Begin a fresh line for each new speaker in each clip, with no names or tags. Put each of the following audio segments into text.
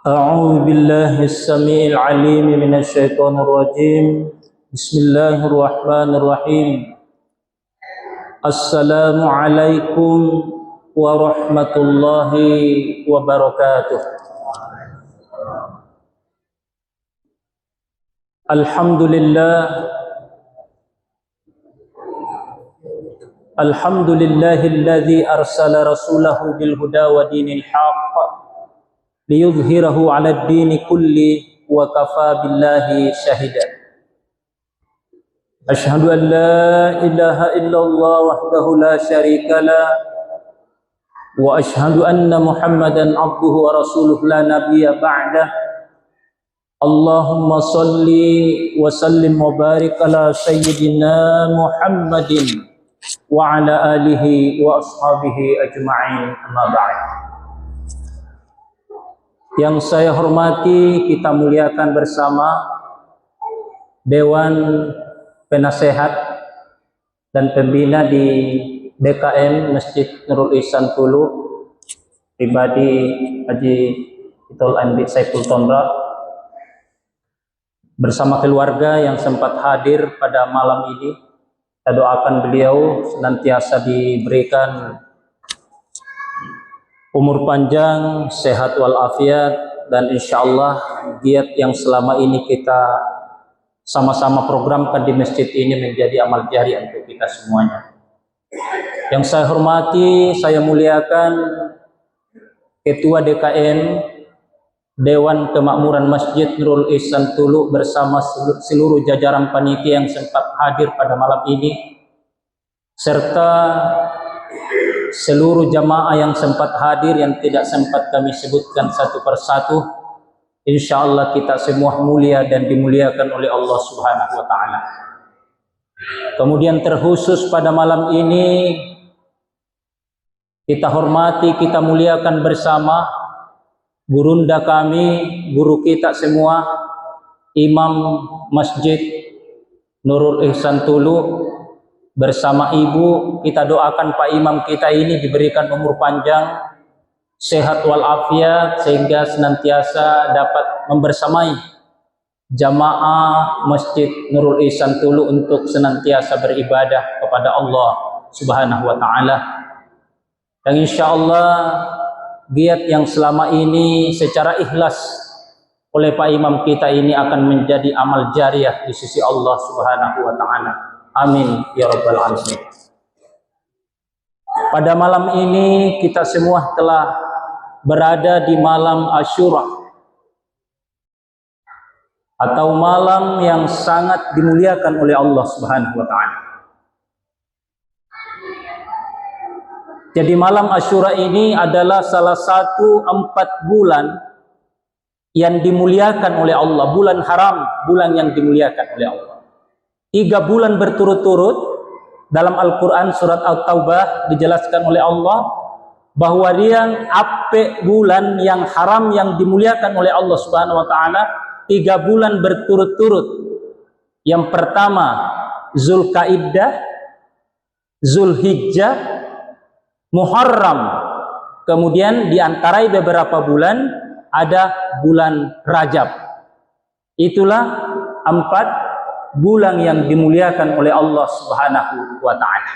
أعوذ بالله السميع العليم من الشيطان الرجيم. بسم الله الرحمن الرحيم. السلام عليكم ورحمة الله وبركاته. الحمد لله الذي أرسل رسوله بالهدى ودين الحق ليظهره على الدين كله وكفى بالله شهيدا. أشهد أن لا إله إلا الله وحده لا شريك له وأشهد أن محمدا عبده ورسوله لا نبي بعده. اللهم صل وسلم وبارك على سيدنا محمد وعلى آله وأصحابه أجمعين. أما بعد. Yang saya hormati, kita muliakan bersama Dewan Penasehat dan Pembina di DKM Masjid Nurul Ihsan Tulu, pribadi Haji Itul Andi Saiful Tondra, bersama keluarga yang sempat hadir pada malam ini. Kita doakan beliau senantiasa diberikan umur panjang, sehat walafiat, dan insya Allah giat yang selama ini kita sama-sama programkan di masjid ini menjadi amal jari untuk kita semuanya. Yang saya hormati, saya muliakan Ketua DKM Dewan Kemakmuran Masjid Nurul Ihsan Tulu bersama seluruh jajaran panitia yang sempat hadir pada malam ini, serta seluruh jamaah yang sempat hadir yang tidak sempat kami sebutkan satu persatu. Insya Allah kita semua mulia dan dimuliakan oleh Allah Subhanahu wa Ta'ala. Kemudian terkhusus pada malam ini kita hormati, kita muliakan bersama gurunda kami, guru kita semua, Imam Masjid Nurul Ihsan Tulu. Bersama ibu, kita doakan Pak Imam kita ini diberikan umur panjang, sehat walafiat, sehingga senantiasa dapat membersamai jamaah Masjid Nurul Ihsan Tulu untuk senantiasa beribadah kepada Allah Subhanahu wa Ta'ala. Dan insya Allah giat yang selama ini secara ikhlas oleh Pak Imam kita ini akan menjadi amal jariah di sisi Allah Subhanahu wa Ta'ala. Amin ya rabbal alamin. Pada malam ini kita semua telah berada di malam Asyura, atau malam yang sangat dimuliakan oleh Allah Subhanahu wa Ta'ala. Jadi malam Asyura ini adalah salah satu 4 bulan yang dimuliakan oleh Allah, bulan haram, bulan yang dimuliakan oleh Allah. 3 bulan berturut-turut dalam Al-Quran surat At-Taubah dijelaskan oleh Allah bahwa dia ape bulan yang haram yang dimuliakan oleh Allah Subhanahu wa Ta'ala 3 bulan berturut-turut. Yang pertama Zulkaidah, Zulhijjah, Muharram. Kemudian diantarai beberapa bulan ada bulan Rajab. Itulah 4 bulan yang dimuliakan oleh Allah Subhanahu wa Ta'ala.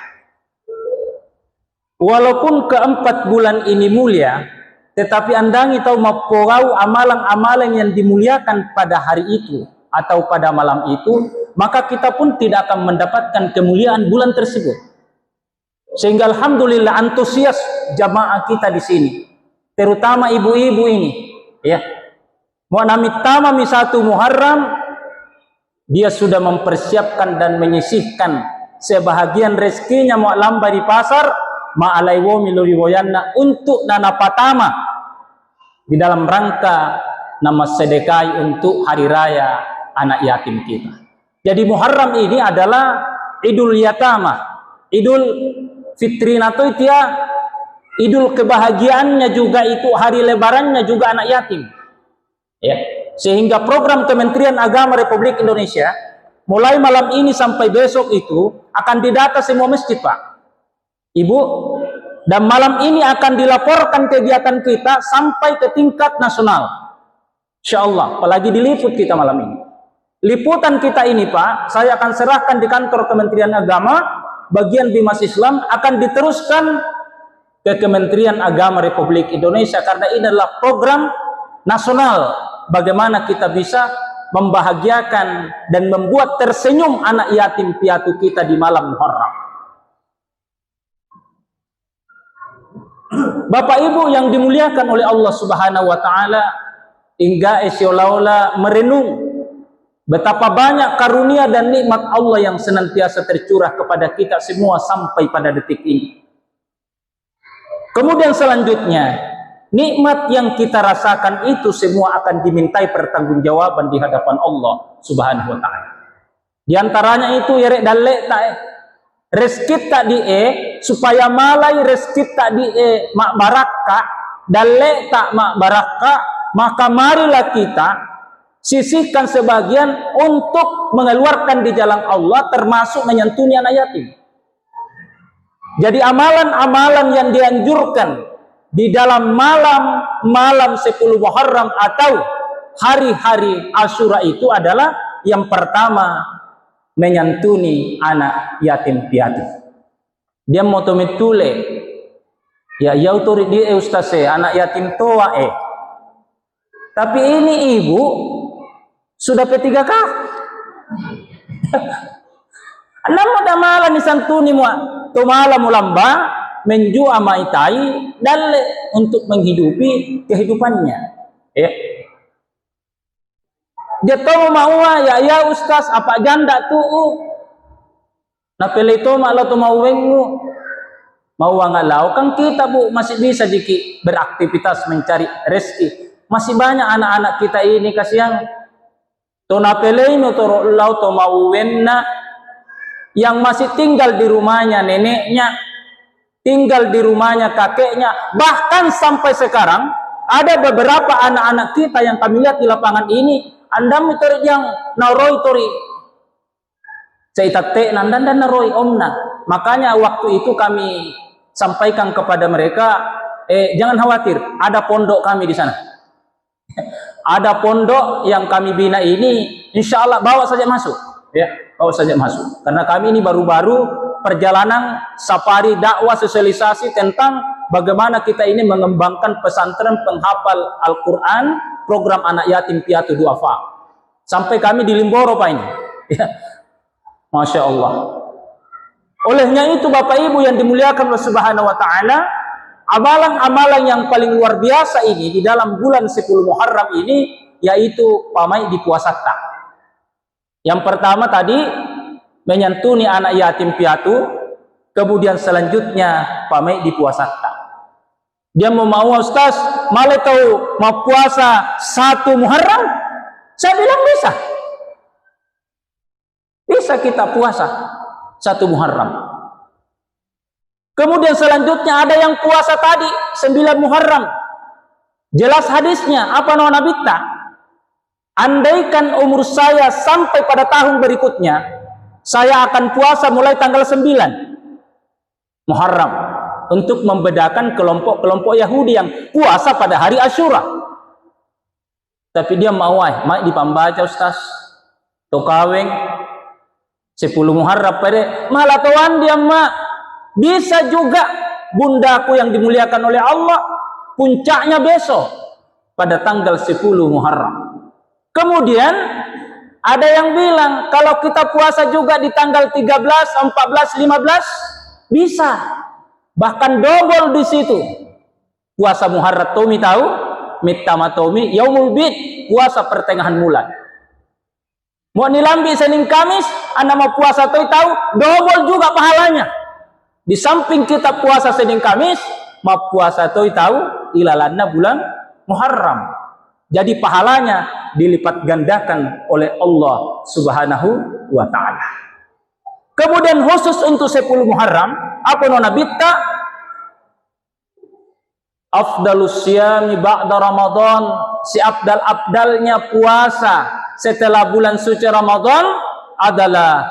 Walaupun ke-4 bulan ini mulia, tetapi andangi tahu maporau amalan-amalan yang dimuliakan pada hari itu atau pada malam itu, maka kita pun tidak akan mendapatkan kemuliaan bulan tersebut. Sehingga alhamdulillah antusias jamaah kita di sini, terutama ibu-ibu ini, ya. Mau namit tamami 1 Muharram, dia sudah mempersiapkan dan menyisihkan sebahagian rezekinya mau lamba di pasar, ma'alaiwo miluriwoyanna untuk nana patama di dalam rangka nama sedekai untuk hari raya anak yatim kita. Jadi Muharram ini adalah Idul Yatama, Idul Fitrina itu dia, Idul kebahagiaannya juga itu, hari lebarannya juga anak yatim. Ya. Sehingga program Kementerian Agama Republik Indonesia mulai malam ini sampai besok itu akan didata semua masjid, Pak, Ibu, dan malam ini akan dilaporkan kegiatan kita sampai ke tingkat nasional. Insyaallah, apalagi diliput kita malam ini. Liputan kita ini Pak, saya akan serahkan di kantor Kementerian Agama, bagian Bimas Islam akan diteruskan ke Kementerian Agama Republik Indonesia, karena ini adalah program nasional bagaimana kita bisa membahagiakan dan membuat tersenyum anak yatim piatu kita di malam Muharram. Bapak Ibu yang dimuliakan oleh Allah Subhanahu wa taala, hingga seolah-olah merenung betapa banyak karunia dan nikmat Allah yang senantiasa tercurah kepada kita semua sampai pada detik ini. Kemudian selanjutnya, nikmat yang kita rasakan itu semua akan dimintai pertanggungjawaban di hadapan Allah Subhanahu wa taala. Di antaranya itu yerek dalek tak rezeki tak die supaya malai rezeki tak die mak barakah, dalek tak mak barakah, maka marilah kita sisihkan sebagian untuk mengeluarkan di jalan Allah, termasuk menyantuni anak yatim. Jadi amalan-amalan yang dianjurkan di dalam malam 10 Muharram atau hari-hari Asyura itu adalah yang pertama, menyantuni anak yatim piatu. Dia mau tumitule ya yauturi di ustaz anak yatim toa tapi ini ibu sudah P3K. Anam ada malam disantuni mu to malam mulamba menju amaitai dalle untuk menghidupi kehidupannya. Dia tahu mau ya ustaz apa janda tuh. Na pele to malo to mau wengu. Mau ngalau kan kita Bu masih bisa jiki beraktivitas mencari rezeki. Masih banyak anak-anak kita ini kasihan to napeleino to lau to mauwenna yang masih tinggal di rumahnya neneknya, tinggal di rumahnya kakeknya, bahkan sampai sekarang ada beberapa anak-anak kita yang kami lihat di lapangan ini, anda muter yang naroi tori caitate nandan dan naroi omna. Makanya waktu itu kami sampaikan kepada mereka, jangan khawatir, ada pondok kami di sana. Ada pondok yang kami bina ini, insya Allah bawa saja masuk, ya, bawa saja masuk. Karena kami ini baru-baru perjalanan safari dakwah sosialisasi tentang bagaimana kita ini mengembangkan pesantren penghafal Al-Quran, program anak yatim piatu duafa. Sampai kami di Limboro Pak ini, ya. Masya Allah. Olehnya itu Bapak Ibu yang dimuliakan Allah Subhanahu wa taala, amalan-amalan yang paling luar biasa ini di dalam bulan 10 Muharram ini yaitu pamai di puasa tak. Yang pertama tadi menyantuni anak yatim piatu, kemudian selanjutnya pamai di puasa tak. Dia mau ustaz, malah tahu mau puasa 1 Muharram? Saya bilang bisa. Bisa kita puasa 1 Muharram. Kemudian selanjutnya ada yang puasa tadi 9 Muharram. Jelas hadisnya apa nona bitta? Andaikan umur saya sampai pada tahun berikutnya, saya akan puasa mulai tanggal 9 Muharram untuk membedakan kelompok-kelompok Yahudi yang puasa pada hari Asyura. Tapi dia mau dipambaca ustaz. Tokaweng 10 Muharram pada malah tuan dia bisa juga bundaku yang dimuliakan oleh Allah puncaknya besok pada tanggal 10 Muharram. Kemudian ada yang bilang kalau kita puasa juga di tanggal 13, 14, 15 bisa. Bahkan double di situ. Puasa Muharram tomi tahu, mittamatomi yaumul bid, puasa pertengahan bulan. Mau nilambi Senin Kamis, anda mau puasa tahu double juga pahalanya. Di samping kita puasa Senin Kamis, mau puasa tahu ilalanna bulan Muharram. Jadi pahalanya dilipat gandakan oleh Allah Subhanahu wa taala. Kemudian khusus untuk 10 Muharram, apa nona bitta? Afdalus siyami ba'da Ramadan, si abdalnya puasa setelah bulan suci Ramadan adalah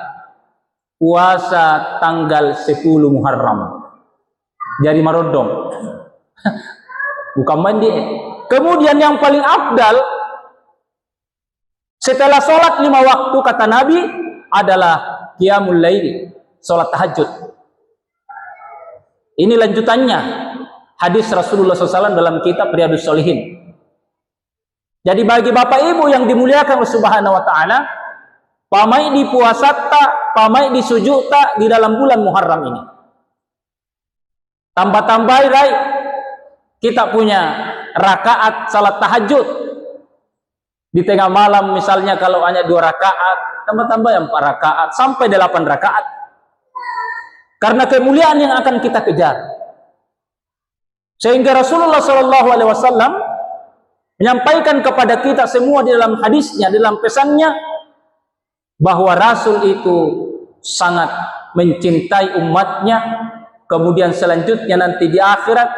puasa tanggal 10 Muharram. Jadi marodong. Bukan mandi. Kemudian yang paling afdal Setelah sholat 5 waktu, kata Nabi, adalah qiyamul lail, sholat tahajud. Ini lanjutannya hadis Rasulullah SAW dalam kitab Riyadhus Shalihin. Jadi bagi bapak ibu yang dimuliakan oleh Subhanahu wa ta'ala, pamai di puasa tak, pamai di sujud tak di dalam bulan Muharram ini. Tambah-tambah rai, kita punya rakaat salat tahajud. Di tengah malam misalnya kalau hanya 2 rakaat, tambah-tambah yang 4 rakaat sampai 8 rakaat. Karena kemuliaan yang akan kita kejar. Sehingga Rasulullah SAW menyampaikan kepada kita semua di dalam hadisnya, dalam pesannya, bahwa Rasul itu sangat mencintai umatnya. Kemudian selanjutnya nanti di akhirat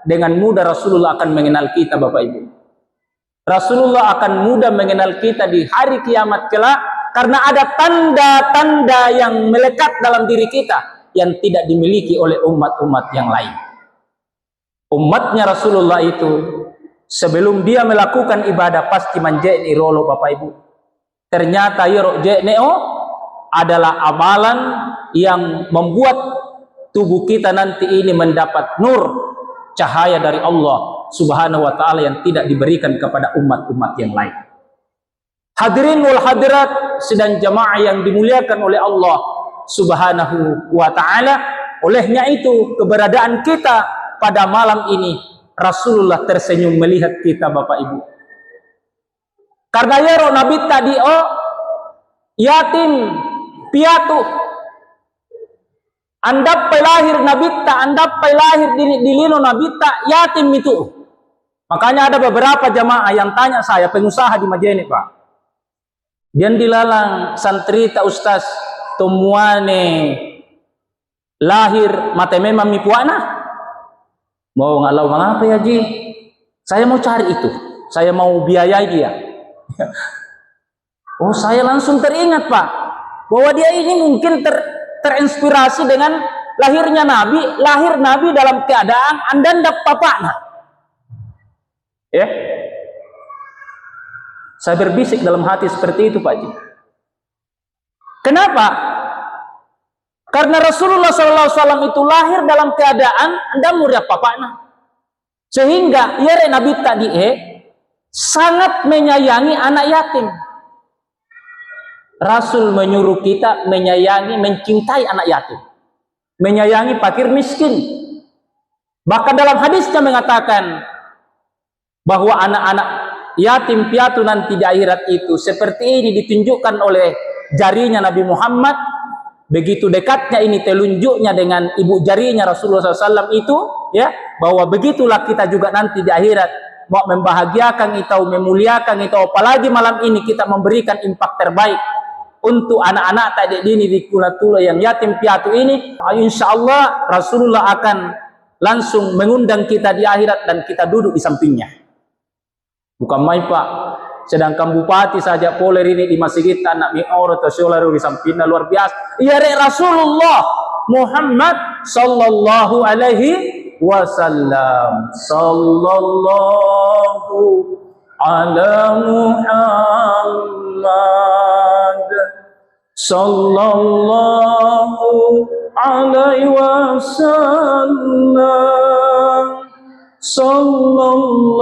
dengan mudah Rasulullah akan mengenal kita, Bapak Ibu. Rasulullah akan mudah mengenal kita di hari kiamat kelak, karena ada tanda-tanda yang melekat dalam diri kita yang tidak dimiliki oleh umat-umat yang lain. Umatnya Rasulullah itu sebelum dia melakukan ibadah pasti manjeni rolo, Bapak Ibu. Ternyata yerojekneo adalah amalan yang membuat tubuh kita nanti ini mendapat nur, cahaya dari Allah Subhanahu wa ta'ala yang tidak diberikan kepada umat-umat yang lain. Hadirin wal hadirat sedang jamaah yang dimuliakan oleh Allah Subhanahu wa ta'ala. Olehnya itu keberadaan kita pada malam ini, Rasulullah tersenyum melihat kita, Bapak Ibu. Karena ya Nabi tadi yatim piatu, andap lahir Nabi ta, andap lahir di lino Nabi ta, yatim itu. Makanya ada beberapa jamaah yang tanya saya, pengusaha di Majene, Pak. Dia dilalang santri ta ustaz tumuane lahir mate memang mipuana. Mau ngalau mengapa ya Ji? Saya mau cari itu, saya mau biayai dia. Oh, saya langsung teringat, Pak, bahwa dia ini mungkin terinspirasi dengan lahirnya Nabi, lahir Nabi dalam keadaan andandak papana. Ya, saya berbisik dalam hati seperti itu, Pak Ji. Kenapa? Karena Rasulullah SAW itu lahir dalam keadaan anda murid papana, sehingga ya Nabi tadi sangat menyayangi anak yatim. Rasul menyuruh kita menyayangi, mencintai anak yatim, menyayangi fakir miskin. Bahkan dalam hadisnya mengatakan bahwa anak-anak yatim piatu nanti di akhirat itu seperti ini ditunjukkan oleh jarinya Nabi Muhammad. Begitu dekatnya ini telunjuknya dengan ibu jarinya Rasulullah SAW itu, ya, bahwa begitulah kita juga nanti di akhirat mau membahagiakan itu, memuliakan itu. Apalagi malam ini kita memberikan impak terbaik untuk anak-anak tadi ini di Kulatula yang yatim piatu ini. Insya Allah Rasulullah akan langsung mengundang kita di akhirat dan kita duduk di sampingnya. Bukan main, Pak. Sedangkan bupati saja poler ini di masjid anak mi'or atau syolaru di sampingnya luar biasa. Ya Rasulullah Muhammad sallallahu alaihi wasallam. Sallallahu ala Muhammad sallallahu alaihi wasallam. Sallallahu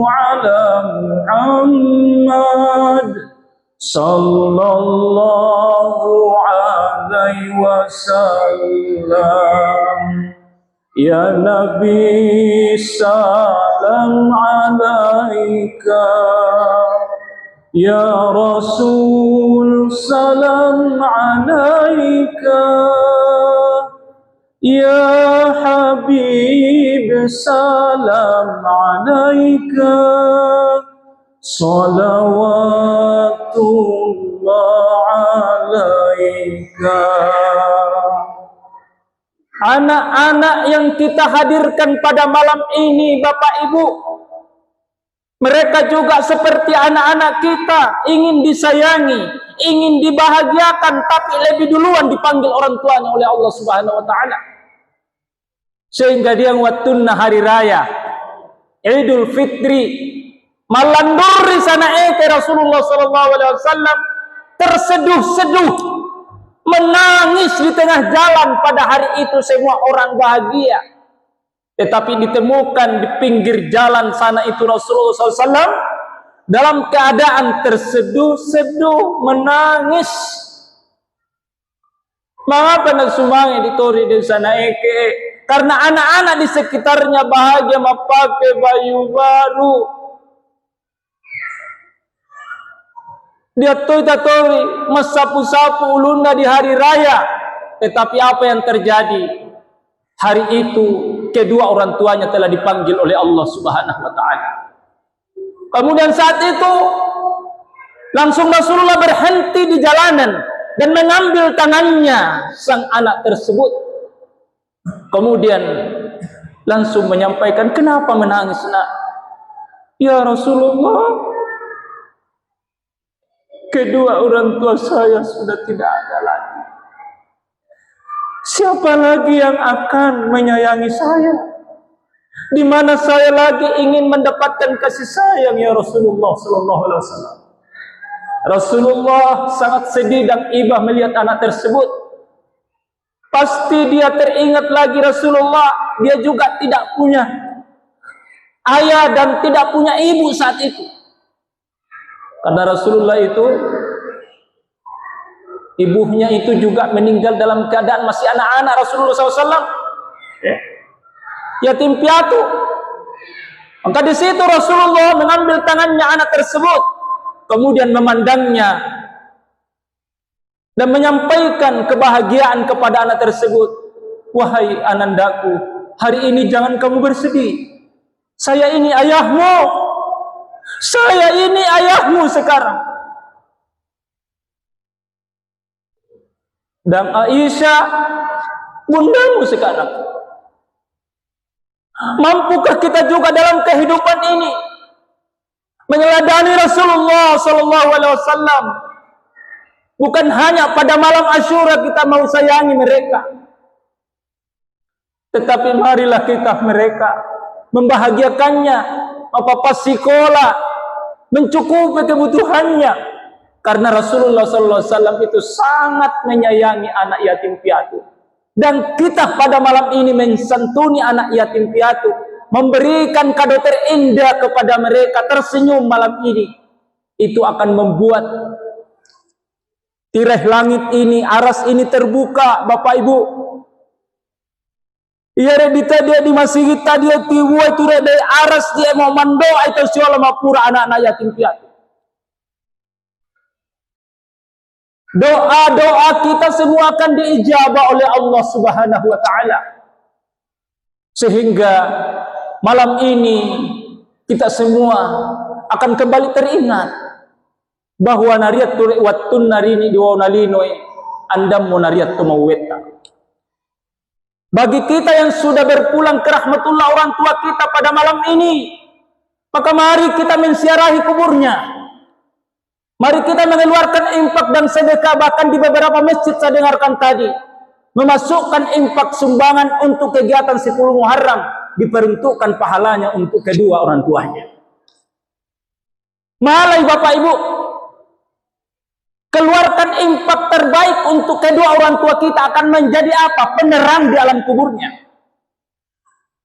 ala Muhammad sallallahu alaihi wasallam. Ya Nabi salam alaika, ya Rasul salam alaika, ya Habib salam alaika, salawatullah alaika. Anak-anak yang kita hadirkan pada malam ini, Bapak Ibu, mereka juga seperti anak-anak kita, ingin disayangi, ingin dibahagiakan, tapi lebih duluan dipanggil orang tuanya oleh Allah Subhanahu wa ta'ala. Sehingga dia ngwatunna hari raya Idul Fitri, Malanduri sana Rasulullah sallallahu alaihi wasallam terseduh-seduh, menangis di tengah jalan. Pada hari itu semua orang bahagia, tetapi ditemukan di pinggir jalan sana itu Rasulullah SAW dalam keadaan terseduh-seduh, menangis. Mengapa nak sumangi ditori di sana Karena anak-anak di sekitarnya bahagia memakai baju baru. Dia tori mesapu-sapu ulunnya di hari raya. Tetapi apa yang terjadi? Hari itu kedua orang tuanya telah dipanggil oleh Allah Subhanahu wa taala. Kemudian saat itu langsung Rasulullah berhenti di jalanan dan mengambil tangannya sang anak tersebut. Kemudian langsung menyampaikan, "Kenapa menangis, Nak?" "Ya Rasulullah, kedua orang tua saya sudah tidak ada lagi. Siapa lagi yang akan menyayangi saya? Di mana saya lagi ingin mendapatkan kasih sayang, ya Rasulullah sallallahu alaihi wasallam." Rasulullah sangat sedih dan iba melihat anak tersebut. Pasti dia teringat lagi Rasulullah, dia juga tidak punya ayah dan tidak punya ibu saat itu. Karena Rasulullah itu, ibunya itu juga meninggal dalam keadaan masih anak-anak Rasulullah SAW, yatim piatu. Maka di situ Rasulullah mengambil tangannya anak tersebut, kemudian memandangnya dan menyampaikan kebahagiaan kepada anak tersebut. "Wahai anandaku, hari ini jangan kamu bersedih. Saya ini ayahmu. Saya ini ayahmu sekarang. Dan Aisyah bundamu sekarang. Mampukah kita juga dalam kehidupan ini meneladani Rasulullah sallallahu alaihi wasallam? Bukan hanya pada malam Asyura kita mau sayangi mereka, tetapi marilah kita mereka membahagiakannya, apa sekolah, mencukupi kebutuhannya. Karena Rasulullah SAW itu sangat menyayangi anak yatim piatu. Dan kita pada malam ini mensantuni anak yatim piatu, memberikan kado terindah kepada mereka, tersenyum malam ini. Itu akan membuat tirai langit ini, aras ini terbuka, Bapak Ibu. Iya dia di masjid tadi tiwa itu dari aras dia mau mandoa itu siapa mapura anak-anak yatim piatu. Doa-doa kita semua akan diijabah oleh Allah Subhanahu wa taala. Sehingga malam ini kita semua akan kembali teringat bahwa nariyat wattun narini diwanalinoi andam munariyat tumaweta. Bagi kita yang sudah berpulang ke rahmatullah orang tua kita pada malam ini, maka mari kita menziarahi kuburnya. Mari kita mengeluarkan infak dan sedekah, bahkan di beberapa masjid saya dengarkan tadi memasukkan infak sumbangan untuk kegiatan 10 Muharram, diperuntukkan pahalanya untuk kedua orang tuanya. Malai Bapak Ibu, keluarkan infak terbaik untuk kedua orang tua kita akan menjadi apa? Penerang di alam kuburnya.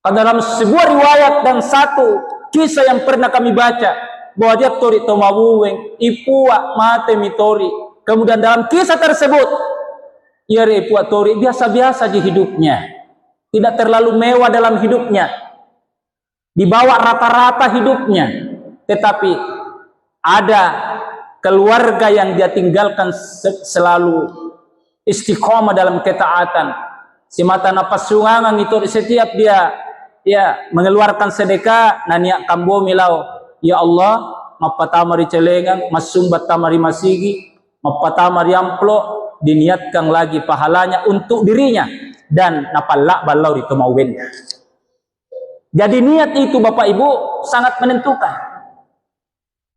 Dalam sebuah riwayat dan satu kisah yang pernah kami baca, bahwa dia tori tomawuweng ipua mate mitori. Kemudian dalam kisah tersebut, ia ipua tori biasa-biasa di hidupnya, tidak terlalu mewah dalam hidupnya, dibawa rata-rata hidupnya, tetapi ada keluarga yang dia tinggalkan selalu istiqomah dalam ketaatan. Si mata napas sungangan itu setiap dia mengeluarkan sedekah naniak kambo milau, ya Allah mapatamari celengan masumbat tamari masigi mapatamari amplo, diniatkan lagi pahalanya untuk dirinya dan napalak balau itu mauwennya. Jadi niat itu Bapak Ibu sangat menentukan,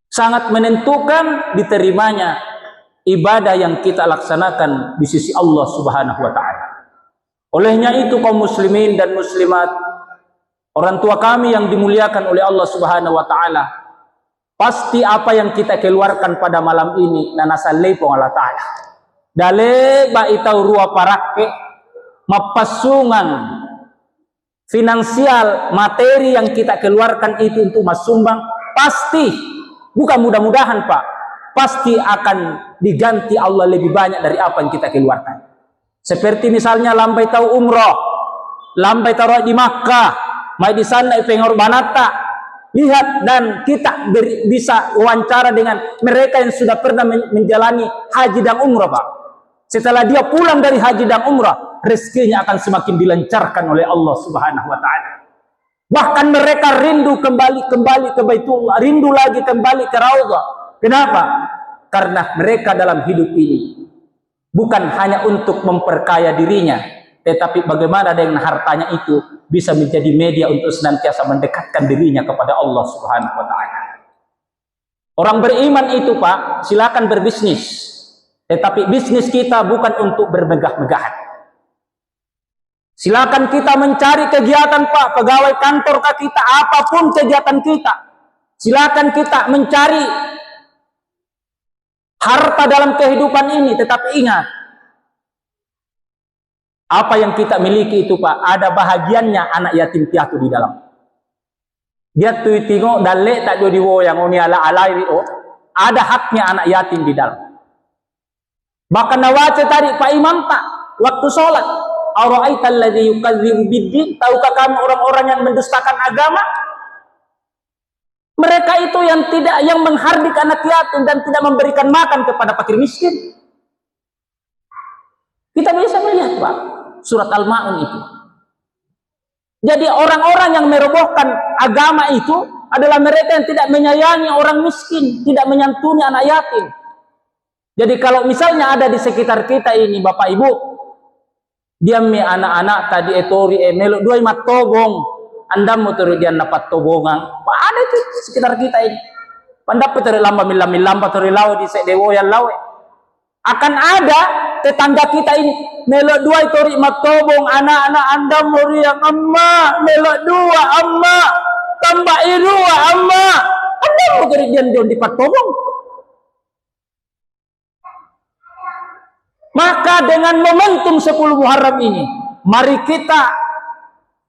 sangat menentukan diterimanya ibadah yang kita laksanakan di sisi Allah Subhanahu wa taala. Olehnya itu kaum muslimin dan muslimat, orang tua kami yang dimuliakan oleh Allah Subhanahu wa taala, pasti apa yang kita keluarkan pada malam ini nanasalay po Allah Ta'ala. Dale ba itaw ruwa parake mapasungan finansial materi yang kita keluarkan itu untuk masumbang, pasti bukan mudah-mudahan Pak, pasti akan diganti Allah lebih banyak dari apa yang kita keluarkan. Seperti misalnya lambai tahu umroh, lambai tahu di Makkah, mai di sana pengorbanata, lihat dan kita bisa wawancara dengan mereka yang sudah pernah menjalani haji dan umrah Pak. Setelah dia pulang dari haji dan umrah, rezekinya akan semakin dilancarkan oleh Allah Subhanahu wa Ta'ala. Bahkan mereka rindu kembali ke Baitullah, rindu lagi kembali ke Raudhah. Kenapa? Karena mereka dalam hidup ini bukan hanya untuk memperkaya dirinya, tetapi bagaimana dengan hartanya itu bisa menjadi media untuk senantiasa mendekatkan dirinya kepada Allah Subhanahu wa Ta'ala. Orang beriman itu Pak, silakan berbisnis, tetapi bisnis kita bukan untuk bermegah-megahan. Silakan kita mencari kegiatan Pak, pegawai kantor kita, apapun kegiatan kita. Silakan kita mencari harta dalam kehidupan ini, tetapi ingat, apa yang kita miliki itu Pak, ada bahagiannya anak yatim piatu di dalam. Dia tuh tengok dalek tak jadi yang oni ala alai ada haknya anak yatim di dalam. Bahkan nawace tadi Pak Imam Pak, waktu sholat, ara'aita alladzi yukadzibu biddin, tahukah kamu orang-orang yang mendustakan agama? Mereka itu yang menghardik anak yatim dan tidak memberikan makan kepada fakir miskin. Kita bisa melihat Pak, surat Al-Ma'un itu. Jadi orang-orang yang merobohkan agama itu adalah mereka yang tidak menyayangi orang miskin, tidak menyantuni anak yatim. Jadi kalau misalnya ada di sekitar kita ini Bapak Ibu, dia me anak-anak tadi etori melok dua mat togong, Anda mau terus dia dapat togongan. Pak ada itu di sekitar kita ini. Pendapat terus lamba terus lau di sedewo yang lau. Akan ada tetangga kita ini melok dua etori mat togong, anak-anak Anda mau yang amma melok dua amma tambah dua amma. Anda mau terus dia di pat togong. Maka dengan momentum 10 Muharram ini, mari kita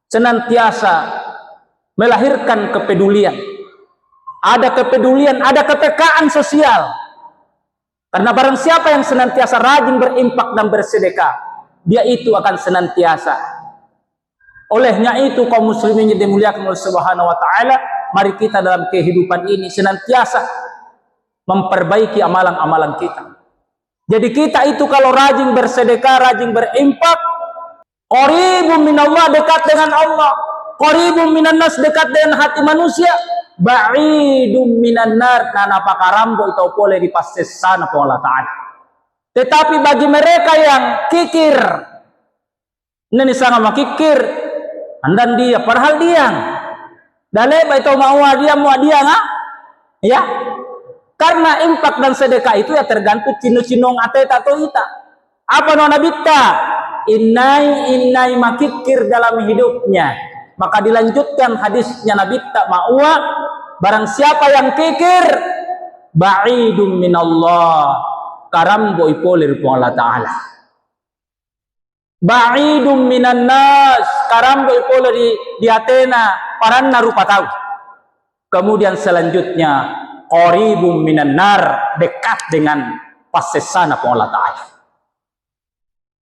senantiasa melahirkan kepedulian. Ada kepedulian, ada kepekaan sosial. Karena barang siapa yang senantiasa rajin berimpak dan bersedekah, dia itu akan senantiasa. Olehnya itu kaum muslimin yang dimuliakan oleh Subhanahu wa Ta'ala, mari kita dalam kehidupan ini senantiasa memperbaiki amalan-amalan kita. Jadi kita itu kalau rajin bersedekah, rajin berimpak, qaribun minallah, dekat dengan Allah, qaribun minan nas, dekat dengan hati manusia, ba'idum minan nar, nana pakarambo itu boleh dipasses sana po Allah Ta'ala. Tetapi bagi mereka yang kikir, ini sangat makikir, andan dia, padahal dia, daleba itu mau dia, ya. Karena infak dan sedekah itu ya tergantung cino-cinong atau ita. Apa nona bitta? Innai makikir dalam hidupnya. Maka dilanjutkan hadisnya Nabi tak ma'wa, barang siapa yang kikir, ba'idum minallah, karambo ipolir po Allah Ta'ala. Ba'idum minan nas, karambo ipolir di Athena, paranna rupa tahu. Kemudian selanjutnya, qaribum minan nar, dekat dengan pasesana po Allah Ta'ala.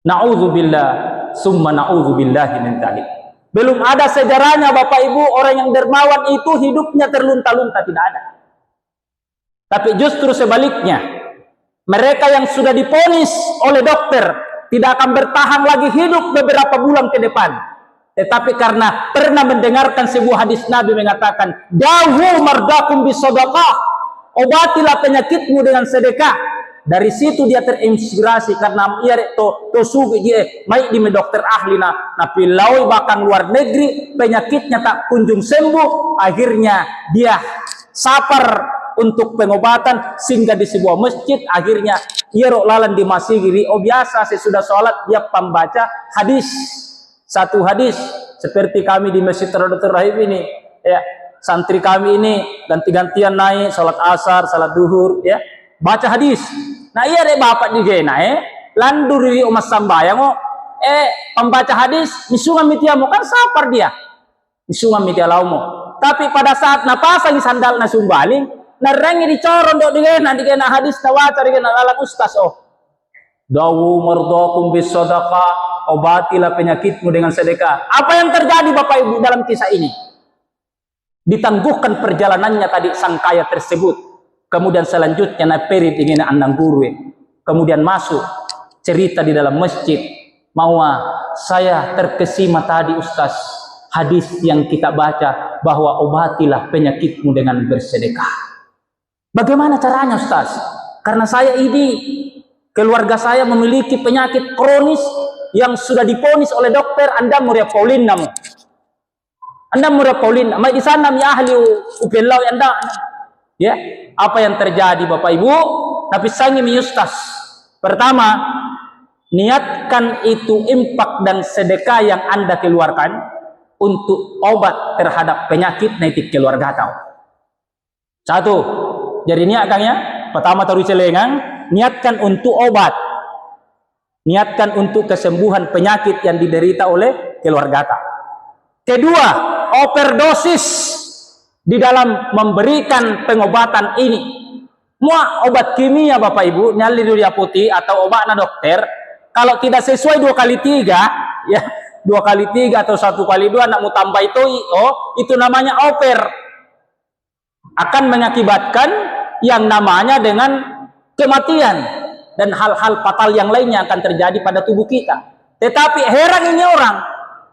Na'udzubillah summa na'udzubillahi min dzalik. Belum ada sejarahnya Bapak Ibu orang yang dermawan itu hidupnya terlunta-lunta, tidak ada. Tapi justru sebaliknya, mereka yang sudah diponis oleh dokter tidak akan bertahan lagi hidup beberapa bulan ke depan. Tetapi karena pernah mendengarkan sebuah hadis Nabi mengatakan, dawu mardakum bisadaqah, obatilah penyakitmu dengan sedekah. Dari situ dia terinspirasi karena ia to sugi dia mai di dokter ahli na pilau bahkan luar negeri penyakitnya tak kunjung sembuh, akhirnya dia sapar untuk pengobatan sehingga di sebuah masjid akhirnya ia lalan di masjid oh biasa sesudah sholat dia pembaca hadis, satu hadis seperti kami di Masjid Raudhatul Rahim ini ya, santri kami ini ganti-gantian naik salat asar, salat duhur, ya, baca hadis. Nah iya deh bapak di gena, landur di umat sambayang, pembaca hadis, misungan mitiamu kan sapar dia, misungan mitialaumu. Tapi pada saat napasang sandal nasumbaling, narengi dicoron dok di gena hadis tawaca di gena lalang ustaz. Dawu mardakum bis sadaqah, obatilah penyakitmu dengan sedekah. Apa yang terjadi Bapak Ibu dalam kisah ini? Ditangguhkan perjalanannya tadi sang kaya tersebut. Kemudian selanjutnya naperi dengan andang guru. Kemudian masuk cerita di dalam masjid. Saya terkesima tadi Ustaz, hadis yang kita baca bahwa obatilah penyakitmu dengan bersedekah. Bagaimana caranya Ustaz? Karena saya ini, keluarga saya memiliki penyakit kronis yang sudah diponis oleh dokter. Anda Muria Paulin namu. Anda Muria Paulin, di sana mi ahli upelau Anda. Ya, apa yang terjadi Bapak Ibu? Tapi saya mi Ustaz. Pertama, niatkan itu infak dan sedekah yang Anda keluarkan untuk obat terhadap penyakit nanti keluarga tahu. Satu, jadi niat Kang ya. Pertama taruh celengan. Niatkan untuk obat, niatkan untuk kesembuhan penyakit yang diderita oleh keluarga kita. Kedua, overdosis di dalam memberikan pengobatan ini. Semua obat kimia Bapak Ibu, nyali di putih atau obatnya dokter, kalau tidak sesuai 2 kali 3, ya 2 kali 3 atau 1 kali 2 nak mau tambah itu namanya over. Akan mengakibatkan yang namanya dengan kematian dan hal-hal fatal yang lainnya akan terjadi pada tubuh kita. Tetapi heran ini orang,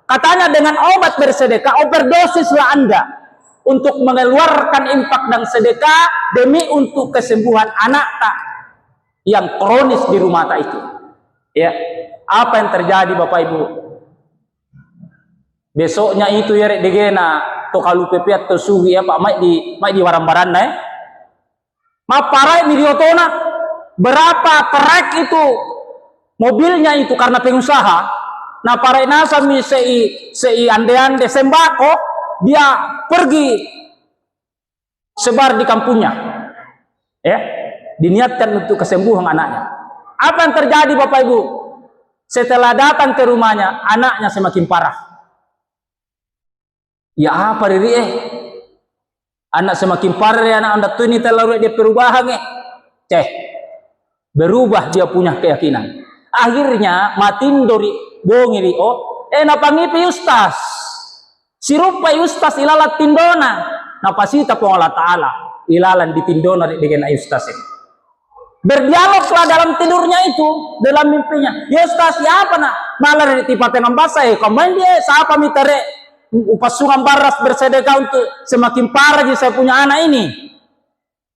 katanya dengan obat bersedekah, overdosislah Anda untuk mengeluarkan infak dan sedekah demi untuk kesembuhan anak tak yang kronis di rumah tak itu. Ya, apa yang terjadi Bapak Ibu? Besoknya itu ya degena to kalau pepiat to sugi ya Pak mai di warambaran maparai miliotona. Berapa trek itu mobilnya itu karena pengusaha. Nah para nasa mi sei ande sembako dia pergi sebar di kampungnya, ya diniatkan untuk kesembuhan anaknya. Apa yang terjadi Bapak Ibu? Setelah datang ke rumahnya, anaknya semakin parah. Ya apa diri anak semakin parah ya anak anda tuh ini terlalu dia perubahan berubah dia punya keyakinan. Akhirnya matindori bongiri napangipi Ustaz. Sirupa Ustaz ilalat tindona. Napasita po Allah Ta'ala ilalan di tindona dengan Ustaz ini. Berdialoglah dalam tidurnya itu, dalam mimpinya. Ya Ustaz, ya apa nak? Malah di tipatan ambasa kemain dia siapa mitare upasungan baras bersedekah untuk semakin parah je saya punya anak ini.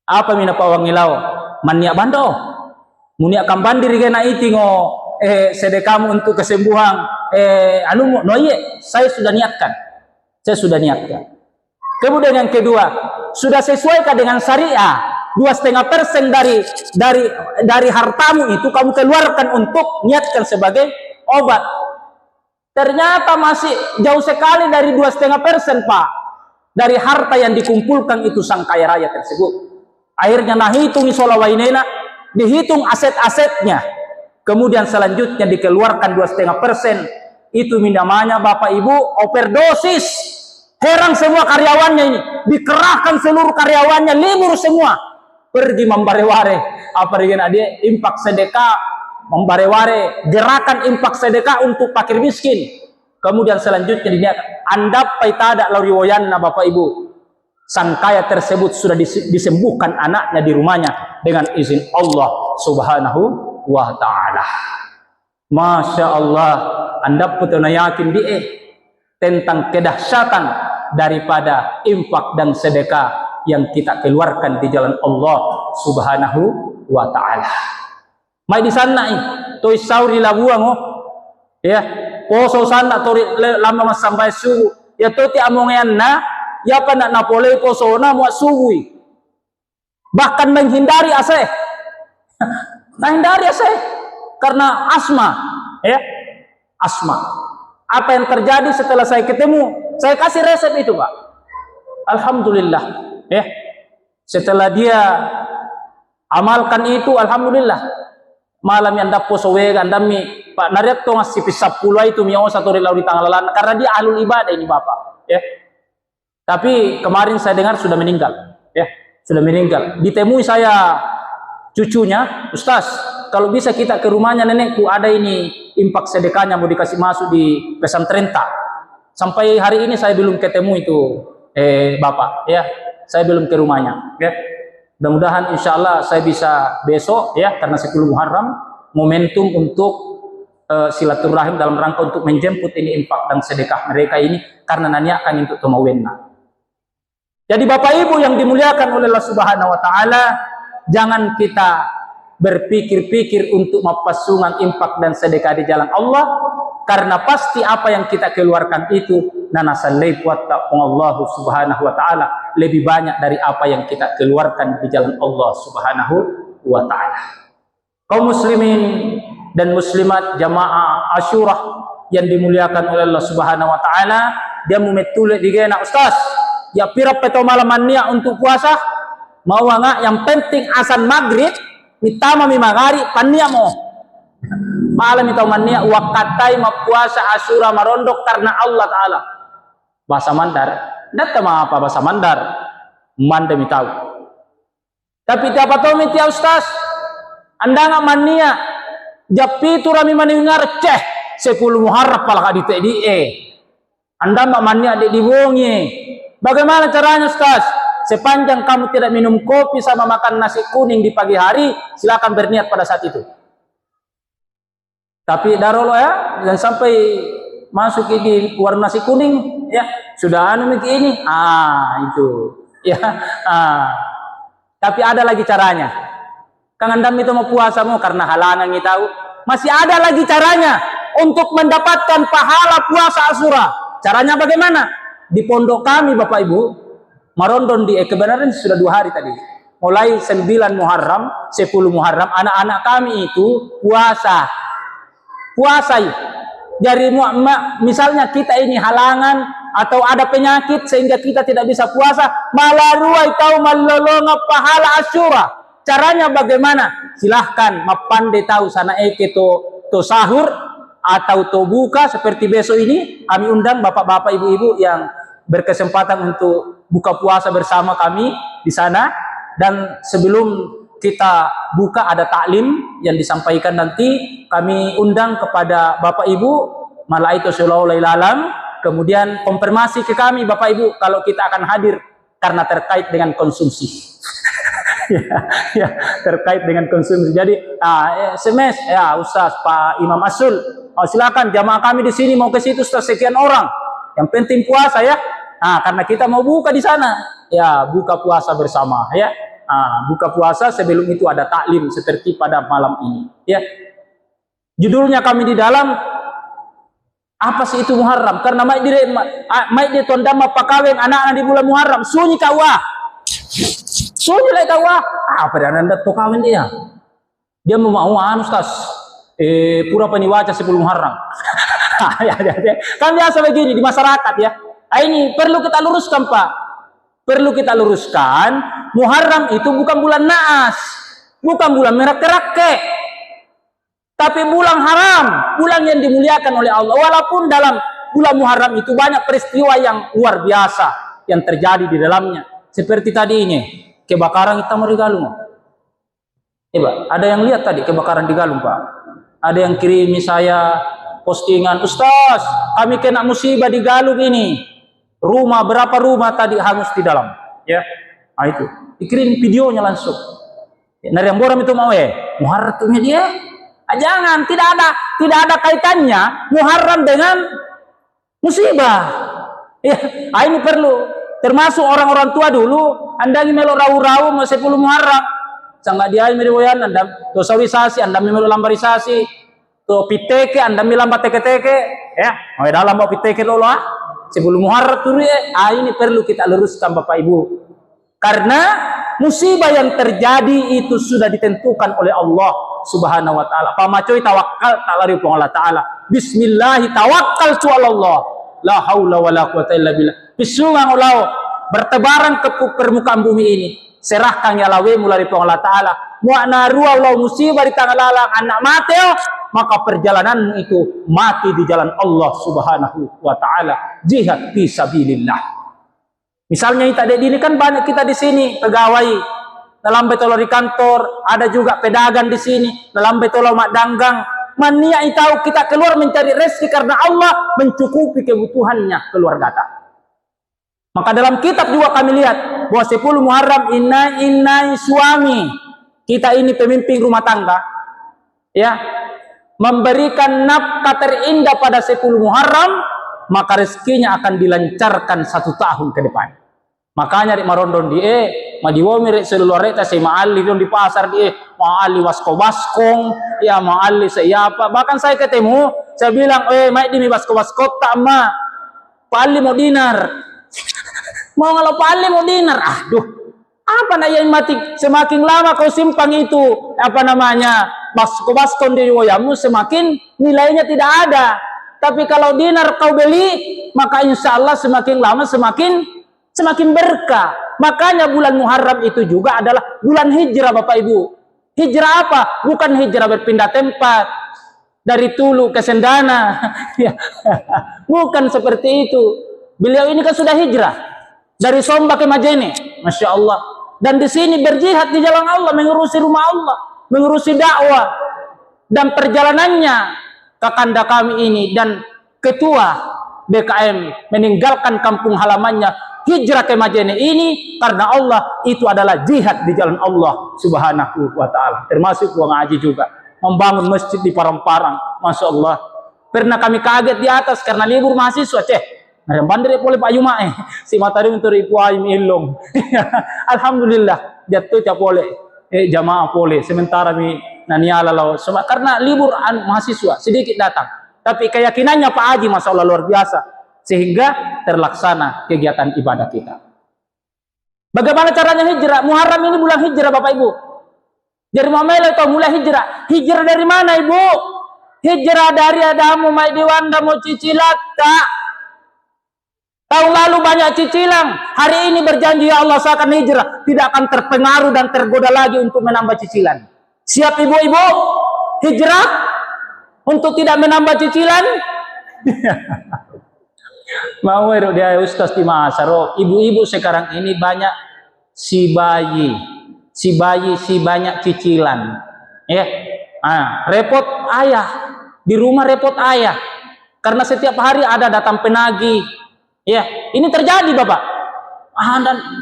Apa mina pawangilau? Mania bando. Munia kambandir gena itingo sedekahmu untuk kesembuhan saya sudah niatkan. Saya sudah niatkan. Kemudian yang kedua, sudah sesuaikah dengan syariah? 2,5% dari hartamu itu kamu keluarkan untuk niatkan sebagai obat. Ternyata masih jauh sekali dari 2,5% Pak. Dari harta yang dikumpulkan itu sang kaya raya tersebut. Akhirnya nahitung isolawainena, dihitung aset-asetnya, kemudian selanjutnya dikeluarkan 2,5%. Itu namanya Bapak Ibu overdosis. Heran semua karyawannya ini, dikerahkan seluruh karyawannya, libur semua, pergi membareware apa dengan dia infak sedekah, membareware gerakan infak sedekah untuk fakir miskin. Kemudian selanjutnya diniatkan Anda paitada lauriwoyanna Bapak Ibu. Sang kaya tersebut sudah disembuhkan anaknya di rumahnya dengan izin Allah Subhanahu wa Ta'ala. Masya Allah, Anda betul yakin tentang kedahsyatan daripada infak dan sedekah yang kita keluarkan di jalan Allah Subhanahu wa Ta'ala. Mai di sana toy sauri labuang ya poso sana tori lama mas sampai suhu ya toti amongan ya apa nak napole posona muat suhui, bahkan menghindari AC menghindari AC karena asma ya asma. Apa yang terjadi setelah saya ketemu, saya kasih resep itu Pak, alhamdulillah. Setelah dia amalkan itu, alhamdulillah. Malam yang dapat sowega andami Pak Nariat to ngasih pisap puluh itu mio satu rilau di tanggalan karena dia alul ibadah ini Bapak. Tapi kemarin saya dengar sudah meninggal. Sudah meninggal. Ditemui saya cucunya, Ustaz, kalau bisa kita ke rumahnya nenekku, ada ini impak sedekahnya mau dikasih masuk di pesantren tak. Sampai hari ini saya belum ketemu itu Bapak, saya belum ke rumahnya. Mudah-mudahan insya Allah saya bisa besok karena 10 Muharram momentum untuk silaturahim dalam rangka untuk menjemput ini impak dan sedekah mereka ini karena nanyakan untuk tumawenna. Jadi Bapak Ibu yang dimuliakan oleh Allah Subhanahu wa taala, jangan kita berpikir-pikir untuk mempasungkan impak dan sedekah di jalan Allah, karena pasti apa yang kita keluarkan itu nanasalai wattaqu Allah Subhanahu wa taala lebih banyak dari apa yang kita keluarkan di jalan Allah Subhanahu wa taala. Kaum muslimin dan muslimat jamaah Asyura yang dimuliakan oleh Allah Subhanahu wa taala, dia memetule digena Ustaz, ya pira peto malamannya untuk puasa, mau enggak yang penting asan maghrib mitama mimagari pania mo. Malam itu mania wakatai puasa Asyura marondok karena Allah taala. Bahasa Mandar, data apa bahasa Mandar? Manda mi tahu. Tapi tiapa tahu mi tia Ustaz, anda nggak mania japi tu rami maningar ceh 10 Muharram pala di TDE. Anda nggak mania di wongi. Bagaimana caranya Ustaz? Sepanjang kamu tidak minum kopi sama makan nasi kuning di pagi hari, silakan berniat pada saat itu. Tapi darolo dan sampai masuk di warna nasi kuning sudah ini itu tapi ada lagi caranya. Kang Andam itu mau puasa mau karena halangan kita tahu masih ada lagi caranya untuk mendapatkan pahala puasa Asyura. Caranya bagaimana? Di pondok kami Bapak Ibu marondon di kebenaran sudah 2 hari tadi, mulai 9 Muharram 10 Muharram anak-anak kami itu puasa. Jadi misalnya kita ini halangan atau ada penyakit sehingga kita tidak bisa puasa, malaruai tahu malolonga pahala Asyura. Caranya bagaimana? Silahkan mapande tahu sana to sahur atau to buka seperti besok ini kami undang bapak-bapak ibu-ibu yang berkesempatan untuk buka puasa bersama kami di sana, dan sebelum kita buka ada taklim yang disampaikan nanti kami undang kepada Bapak Ibu malaikat sallallahu alaihi wasallam, kemudian konfirmasi ke kami Bapak Ibu kalau kita akan hadir karena terkait dengan konsumsi. Terkait dengan konsumsi. Jadi SMS Ustaz Pak Imam Asul, silakan jamaah kami di sini mau ke situ sekian orang. Yang penting puasa karena kita mau buka di sana. Buka puasa bersama buka puasa sebelum itu ada taklim seperti pada malam ini Judulnya kami di dalam apa sih itu Muharram? Karena mai di tondama pakaweng anak-anak di bulan Muharram sunyi kawa. Sunyi lagi kawa. Apa dia anda to kawin dia? Dia mau Ustaz. Pura paniwaca 10 Muharram. Kan biasa begini di masyarakat ini perlu kita luruskan Pak. Perlu kita luruskan, Muharram itu bukan bulan naas, bukan bulan merah-kerake, tapi bulan haram, bulan yang dimuliakan oleh Allah. Walaupun dalam bulan Muharram itu banyak peristiwa yang luar biasa yang terjadi di dalamnya. Seperti tadi ini, kebakaran kita mau di Galung. Ada yang lihat tadi kebakaran di Galung Pak? Ada yang kirimi saya postingan, Ustaz, kami kena musibah di Galung ini. Rumah berapa rumah tadi hangus di dalam, itu dikirim videonya langsung. Nari yang boram itu mau Muharramnya dia, jangan, tidak ada kaitannya Muharram dengan musibah. Ini perlu, termasuk orang-orang tua dulu, anda melo rawu-rawu 10 Muharram, sangat dia meriwayan, anda to sawisasi, anda melo lambarisasi, to piteke, anda milambat teke-teke, mau dalam mau piteke lolo sebelum Muharram turu ini perlu kita luruskan Bapak Ibu, karena musibah yang terjadi itu sudah ditentukan oleh Allah Subhanahu wa taala. Pamacoy tawakkal ta'ala Allah taala. Bismillah tawakkaltu 'ala Allah. La haula wala quwata illa billah. Bisungang ulau bertebaran ke permukaan bumi ini. Serahkan ya lawe mulai Allah Ta'ala. Mu'na ruwa Allah musibah di tangan lalang anak mati, maka perjalananmu itu mati di jalan Allah Subhanahu wa Ta'ala. Jihad fi sabilillah. Misalnya tadi ini kan banyak kita di sini pegawai dalam betolo di kantor, ada juga pedagang di sini dalam betolo mak danggang. Mania tahu kita keluar mencari rezeki karena Allah mencukupi kebutuhannya keluarga kita. Maka dalam kitab juga kami lihat bahwa 10 Muharram inai suami kita ini pemimpin rumah tangga, ya, memberikan nafkah terindah pada 10 Muharram, maka rezekinya akan dilancarkan 1 tahun ke depan. Makanya di marondon di madiwomi rek seluruh rek si maali di pasar di maali wasko baskong ya maali siapa, bahkan saya ketemu saya bilang mai di basko baskok tak ma pali mau dinar mau ngalau pali mau dinar, aduh apa nak yang mati semakin lama kau simpang itu apa namanya basko baskong di woyamu semakin nilainya tidak ada, tapi kalau dinar kau beli maka insya Allah semakin lama semakin berkah. Makanya bulan Muharram itu juga adalah bulan hijrah Bapak Ibu. Hijrah apa? Bukan hijrah berpindah tempat dari Tulu ke Sendana. Bukan seperti itu. Beliau ini kan sudah hijrah dari Somba ke Majene, Masya Allah. Dan di sini berjihad di jalan Allah, mengurusi rumah Allah, mengurusi dakwah. Dan perjalanannya kakanda kami ini dan ketua BKM meninggalkan kampung halamannya hijrah ke Majene ini karena Allah, itu adalah jihad di jalan Allah Subhanahu wa Ta'ala. Termasuk uang haji juga, membangun masjid di Parang-Parang, Masya Allah. Pernah kami kaget di atas karena libur mahasiswa, ngarang bandar boleh Pak Yuma si matari untuk ipu ayam ilong. Alhamdulillah jatuh tak boleh jamaah boleh sementara mi naniala law karena libur mahasiswa sedikit datang, tapi keyakinannya Pak Haji Masya Allah luar biasa sehingga terlaksana kegiatan ibadah kita. Bagaimana caranya hijrah? Muharram ini bulan hijrah Bapak Ibu. Jadi Muhammad itu mulai hijrah. Hijrah dari mana Ibu? Hijrah dari Adamu mai diwando mau cicilat tak? Tahun lalu banyak cicilan. Hari ini berjanji ya Allah saya akan hijrah, tidak akan terpengaruh dan tergoda lagi untuk menambah cicilan. Siap ibu-ibu hijrah untuk tidak menambah cicilan? Mau dia Ustaz di Masaro, ibu-ibu sekarang ini banyak si bayi si banyak cicilan, ya, repot ayah di rumah, repot ayah karena setiap hari ada datang penagih, ya, ini terjadi Bapak,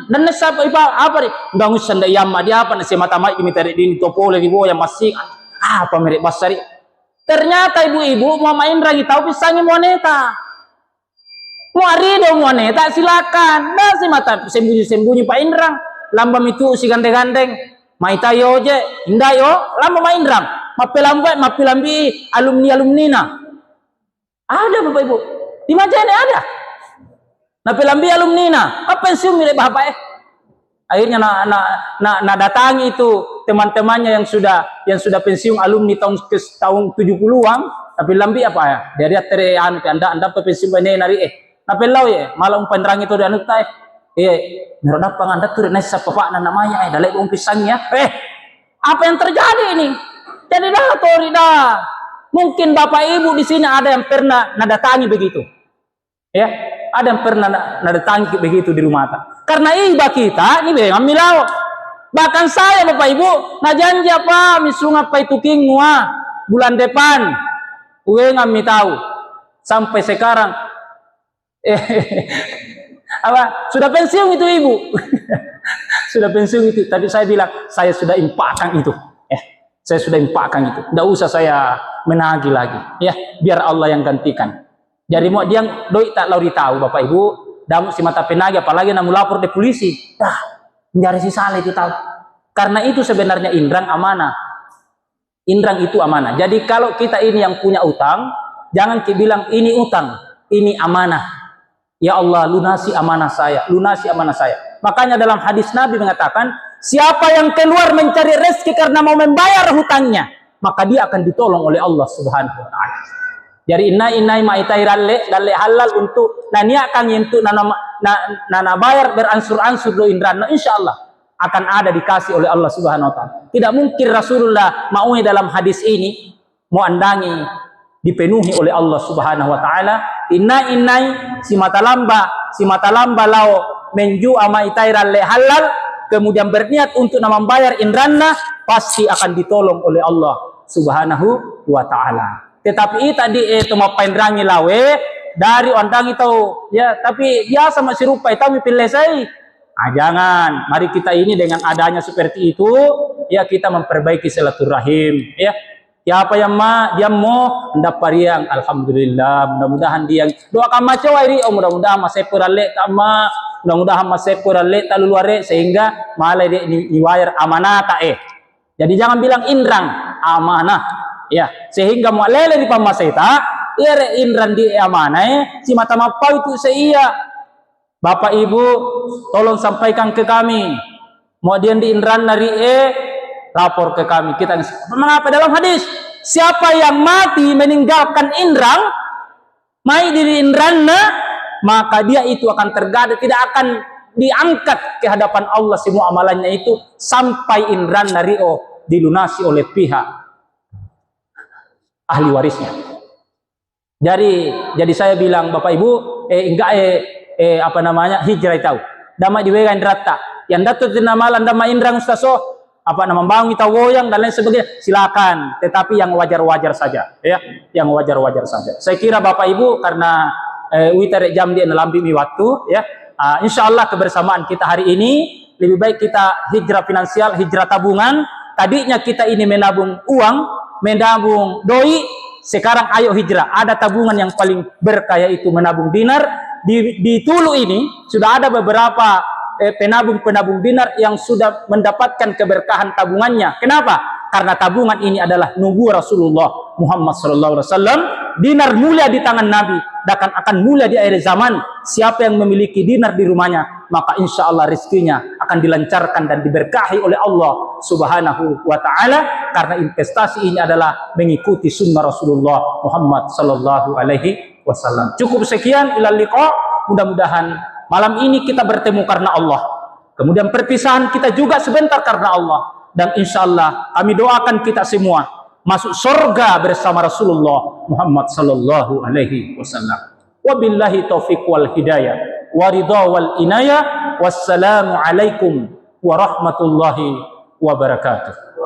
dan siapa apa nih, nggak usah ndak yamma dia apa nasi mata mai diminta di topole di bawah yang masih apa merek basari, ternyata ibu-ibu mau main lagi tahu pisangnya moneta. Mau arido mau neta silakan. Nasi mata sembunyi-sembunyi Pak Indrang. Lambam itu si gandeng-gandeng. Mai tayo je, indah yo. Lambam Pak Indrang. Mapilambi alumni-alumnina. Ada Bapak Ibu. Di Majene ada. Mapilambi alumnina. Apa pensiun milik Bapak Akhirnya na datangi itu teman-temannya yang sudah pensiun alumni tahun 70-an. Tapi lambi apa ya? Dia tere anda pensiun ini nari napelau ya, malam penerang itu dia anu tai. Merodap anda tuh nasi apa namanya dalek pisangnya. Apa yang terjadi ini? Jadi dah. Mungkin Bapak Ibu di sini ada yang pernah nadatangi begitu. Ya, ada yang pernah nadatangi begitu di rumah ta. Karena iba kita ini milau. Bahkan saya Bapak Ibu, janji apa misung apa itu kingwa bulan depan. Uwe ngami tahu. Sampai sekarang apa sudah pensiun itu ibu. Sudah pensiun itu, tapi saya bilang saya sudah impakkan itu, saya sudah impakkan itu, tidak usah saya menagih lagi, ya, biar Allah yang gantikan. Jadi mau dia doi tak lauri tahu Bapak Ibu, damu si mata penagih apalagi namu lapor di polisi, mencari si salah itu tahu, karena itu sebenarnya Indrang amanah. Indrang itu amanah. Jadi kalau kita ini yang punya utang, jangan bilang ini utang, ini amanah. Ya Allah, lunasi amanah saya, lunasi amanah saya. Makanya dalam hadis Nabi mengatakan, siapa yang keluar mencari rezeki karena mau membayar hutangnya, maka dia akan ditolong oleh Allah Subhanahu wa Ta'ala. Jadi inai maitai dalle halal untuk nania kang yentu na bayar beransur-ansur do indran, insyaallah akan ada dikasih oleh Allah Subhanahu wa taala. Tidak mungkin Rasulullah maunya dalam hadis ini mau andangi dipenuhi oleh Allah Subhanahu wa taala. Inai si mata lamba lao menju ama itairan le halal, kemudian berniat untuk membayar indranna, pasti akan ditolong oleh Allah Subhanahu wa taala. Tetapi tadi itu mapaindrangi lawe dari ondangi tahu ya, tapi biasa masih rupa itu pilih saya. Jangan, mari kita ini dengan adanya seperti itu ya, kita memperbaiki silaturahim ya. Siapa yang mau mendapat yang alhamdulillah, mudah-mudahan dia doakan macam ini, mudah-mudahan masih kurale tama, mudah-mudahan masih kurale taluluare, sehingga malah dia niwayar amanah jadi jangan bilang indrang, amanah ya, sehingga mau lele di pamaseta ire indran di amanah si mata mapau itu seia. Bapak Ibu tolong sampaikan ke kami, mau dia di indran dari lapor ke kami. Kita mengapa dalam hadis siapa yang mati meninggalkan indrang, mai diri indranna, maka dia itu akan tergada, tidak akan diangkat ke hadapan Allah semua amalannya itu sampai indranna rio dilunasi oleh pihak ahli warisnya. Jadi saya bilang Bapak Ibu apa namanya hijrah tahu damai diwegan rata yang datuk dinamalan damai indrang ustaso apa nama bangun kita woyang dan lain sebagainya, silakan, tetapi yang wajar-wajar saja ya, yang wajar-wajar saja. Saya kira Bapak Ibu karena witar jam dia melambi waktu ya, insyaallah kebersamaan kita hari ini lebih baik kita hijrah finansial, hijrah tabungan. Tadinya kita ini menabung uang, menabung doi, sekarang ayo hijrah. Ada tabungan yang paling berkaya itu menabung dinar. Di Tulu ini sudah ada beberapa penabung dinar yang sudah mendapatkan keberkahan tabungannya. Kenapa? Karena tabungan ini adalah nubuah Rasulullah Muhammad SAW. Dinar mulia di tangan Nabi, dan akan mulia di akhir zaman. Siapa yang memiliki dinar di rumahnya, maka insya Allah rizkinya akan dilancarkan dan diberkahi oleh Allah Subhanahu wa taala, karena investasi ini adalah mengikuti sunnah Rasulullah Muhammad SAW. Cukup sekian, ilal liqa. Mudah-mudahan malam ini kita bertemu karena Allah, kemudian perpisahan kita juga sebentar karena Allah, dan insya Allah kami doakan kita semua masuk surga bersama Rasulullah Muhammad sallallahu alaihi wasallam. Wabillahi taufiq wal hidayah wa ridha wal inayah. Wassalamu alaikum warahmatullahi wabarakatuh.